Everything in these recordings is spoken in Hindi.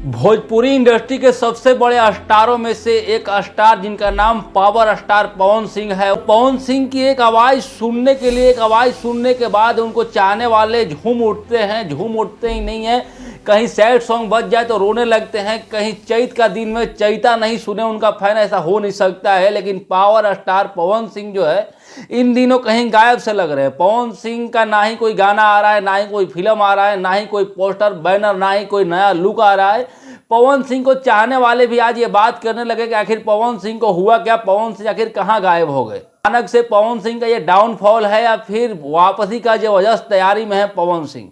भोजपुरी इंडस्ट्री के सबसे बड़े स्टारों में से एक स्टार जिनका नाम पावर स्टार पवन सिंह है। पवन सिंह की एक आवाज़ सुनने के लिए, एक आवाज़ सुनने के बाद उनको चाहने वाले झूम उठते हैं। झूम उठते ही नहीं है, कहीं सैड सॉन्ग बज जाए तो रोने लगते हैं, कहीं चैत का दिन में चैता नहीं सुने उनका फैन, ऐसा हो नहीं सकता है। लेकिन पावर स्टार पवन सिंह जो है इन दिनों कहीं गायब से लग रहे हैं। पवन सिंह का ना ही कोई गाना आ रहा है, ना ही कोई फिल्म आ रहा है, ना ही कोई पोस्टर बैनर, ना ही कोई नया लुक आ रहा है। पवन सिंह को चाहने वाले भी आज ये बात करने लगे कि आखिर पवन सिंह को हुआ क्या, पवन सिंह आखिर कहाँ गायब हो गए। अचानक से पवन सिंह का ये डाउनफॉल है या फिर वापसी का जबरदस्त तैयारी में है पवन सिंह,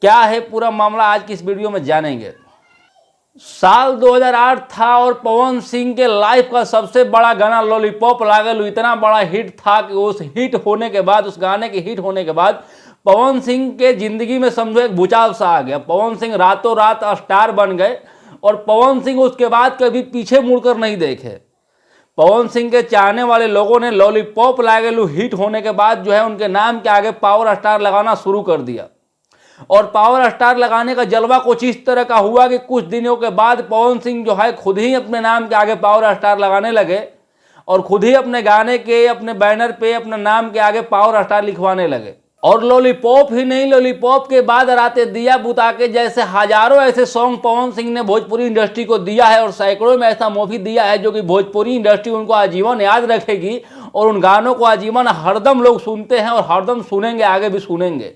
क्या है पूरा मामला आज की इस वीडियो में जानेंगे। साल 2008 था और पवन सिंह के लाइफ का सबसे बड़ा गाना लॉलीपॉप लागलू इतना बड़ा हिट था कि उस हिट होने के बाद, उस गाने के हिट होने के बाद पवन सिंह के जिंदगी में समझो एक भूचाल सा आ गया। पवन सिंह रातों रात स्टार बन गए और पवन सिंह उसके बाद कभी पीछे मुड़कर नहीं देखे। पवन सिंह के चाहने वाले लोगों ने लॉलीपॉप लागलू हिट होने के बाद जो है उनके नाम के आगे पावर स्टार लगाना शुरू कर दिया। और पावर स्टार लगाने का जलवा कुछ इस तरह का हुआ कि कुछ दिनों के बाद पवन सिंह जो है खुद ही अपने नाम के आगे पावर स्टार लगाने लगे और खुद ही अपने गाने के, अपने बैनर पे अपने नाम के आगे पावर स्टार लिखवाने लगे। और लॉलीपॉप ही नहीं, लॉलीपॉप के बाद रातें दिया बुता के जैसे हजारों ऐसे सॉन्ग पवन सिंह ने भोजपुरी इंडस्ट्री को दिया है और सैकड़ों में ऐसा मूवी दिया है जो कि भोजपुरी इंडस्ट्री उनको आजीवन याद रखेगी और उन गानों को आजीवन हरदम लोग सुनते हैं और हरदम सुनेंगे, आगे भी सुनेंगे।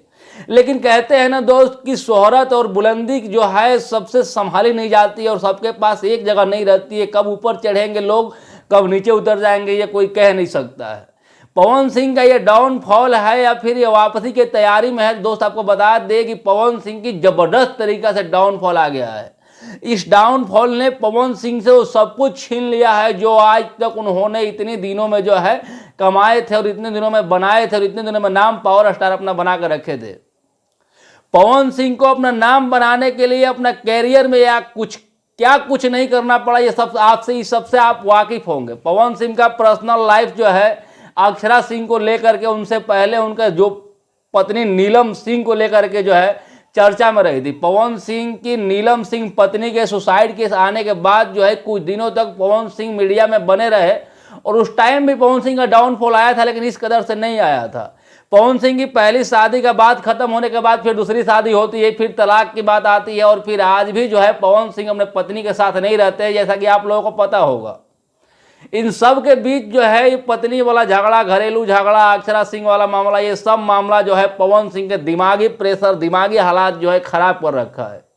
लेकिन कहते हैं ना दोस्त कि शोहरत और बुलंदी जो है सबसे संभाली नहीं जाती और सबके पास एक जगह नहीं रहती है। कब ऊपर चढ़ेंगे लोग, कब नीचे उतर जाएंगे, ये कोई कह नहीं सकता है। पवन सिंह का ये डाउनफॉल है या फिर ये वापसी की तैयारी में है। दोस्त आपको बता दे कि पवन सिंह की जबरदस्त तरीका से डाउनफॉल आ गया है। इस डाउनफॉल ने पवन सिंह से वो सब कुछ छीन लिया है जो आज तक उन्होंने इतने दिनों में जो है कमाए थे और इतने दिनों में बनाए थे और इतने दिनों में नाम पावर स्टार अपना बना कर रखे थे। पवन सिंह को अपना नाम बनाने के लिए अपना कैरियर में या कुछ नहीं करना पड़ा, ये सब आपसे, इस सबसे आप वाकिफ होंगे। पवन सिंह का पर्सनल लाइफ जो है अक्षरा सिंह को लेकर के, उनसे पहले उनका जो पत्नी नीलम सिंह को लेकर के जो है चर्चा में रही थी। पवन सिंह की नीलम सिंह पत्नी के सुसाइड केस आने के बाद जो है कुछ दिनों तक पवन सिंह मीडिया में बने रहे और उस टाइम भी पवन सिंह का डाउनफॉल आया था, लेकिन इस कदर से नहीं आया था। पवन सिंह की पहली शादी का बात खत्म होने के बाद फिर दूसरी शादी होती है, फिर तलाक की बात आती है और फिर आज भी जो है पवन सिंह अपने पत्नी के साथ नहीं रहते हैं, जैसा कि आप लोगों को पता होगा। इन सब के बीच जो है ये पत्नी वाला झगड़ा, घरेलू झगड़ा, अक्षरा सिंह वाला मामला, ये सब मामला जो है पवन सिंह के दिमागी प्रेशर, दिमागी हालात जो है खराब कर रखा है।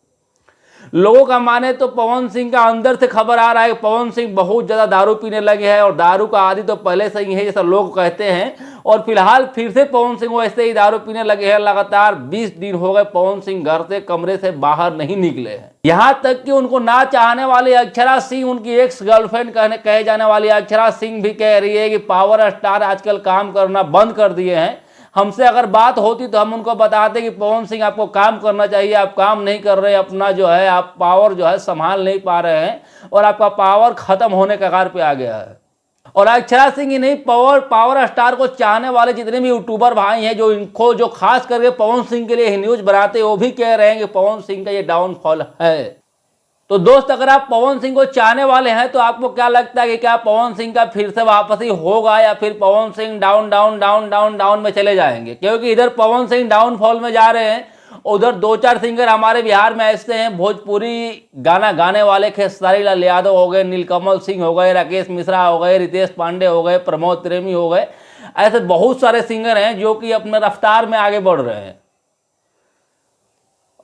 लोगों का माने तो पवन सिंह का अंदर से खबर आ रहा है कि पवन सिंह बहुत ज़्यादा दारू पीने लगे हैं और दारू का आदी तो पहले से ही है जैसा लोग कहते हैं। और फिलहाल फिर से पवन सिंह वैसे ही दारू पीने लगे हैं। लगातार 20 दिन हो गए पवन सिंह घर से, कमरे से बाहर नहीं निकले हैं। यहाँ तक कि उनको ना चाहने वाली अक्षरा सिंह, उनकी एक्स गर्लफ्रेंड कहे जाने वाली अक्षरा सिंह भी कह रही है कि पावर स्टार आजकल काम करना बंद कर दिए हैं। हमसे अगर बात होती तो हम उनको बताते कि पवन सिंह आपको काम करना चाहिए, आप काम नहीं कर रहे, अपना जो है आप पावर जो है संभाल नहीं पा रहे हैं और आपका पावर खत्म होने के कगार पे आ गया है। और अक्षरा सिंह ही नहीं, पावर स्टार को चाहने वाले जितने भी यूट्यूबर भाई हैं जो खास करके पवन सिंह के लिए ही न्यूज बनाते हैं, वो भी कह रहे हैं कि पवन सिंह का ये डाउनफॉल है। तो दोस्त अगर आप पवन सिंह को चाहने वाले हैं तो आपको क्या लगता है कि क्या पवन सिंह का फिर से वापसी होगा या फिर पवन सिंह डाउन में चले जाएंगे? क्योंकि इधर पवन सिंह डाउनफॉल में जा रहे हैं, उधर 2-4 सिंगर हमारे बिहार में ऐसे हैं भोजपुरी गाना गाने वाले, खेसारी लाल यादव हो गए, नीलकमल सिंह हो गए, राकेश मिश्रा हो गए, रितेश पांडे हो गए, प्रमोद प्रेमी हो गए। ऐसे बहुत सारे सिंगर हैं जो कि अपने रफ्तार में आगे बढ़ रहे हैं।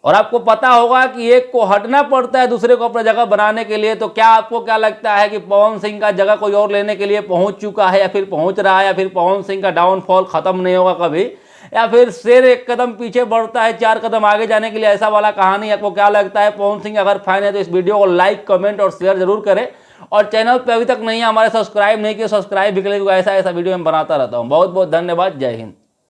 और आपको पता होगा कि एक को हटना पड़ता है दूसरे को अपनी जगह बनाने के लिए। तो क्या आपको क्या लगता है कि पवन सिंह का जगह कोई और लेने के लिए पहुंच चुका है या फिर पहुंच रहा है, या फिर पवन सिंह का डाउनफॉल खत्म नहीं होगा कभी, या फिर शेर एक कदम पीछे बढ़ता है 4 कदम आगे जाने के लिए, ऐसा वाला कहानी? आपको क्या लगता है? पवन सिंह अगर फैन है तो इस वीडियो को लाइक, कमेंट और शेयर जरूर करें और चैनल पर अभी तक नहीं है हमारे सब्सक्राइब नहीं किया, सब्सक्राइब भी करें, ऐसा वीडियो मैं बनाता रहता हूँ। बहुत बहुत धन्यवाद। जय हिंद।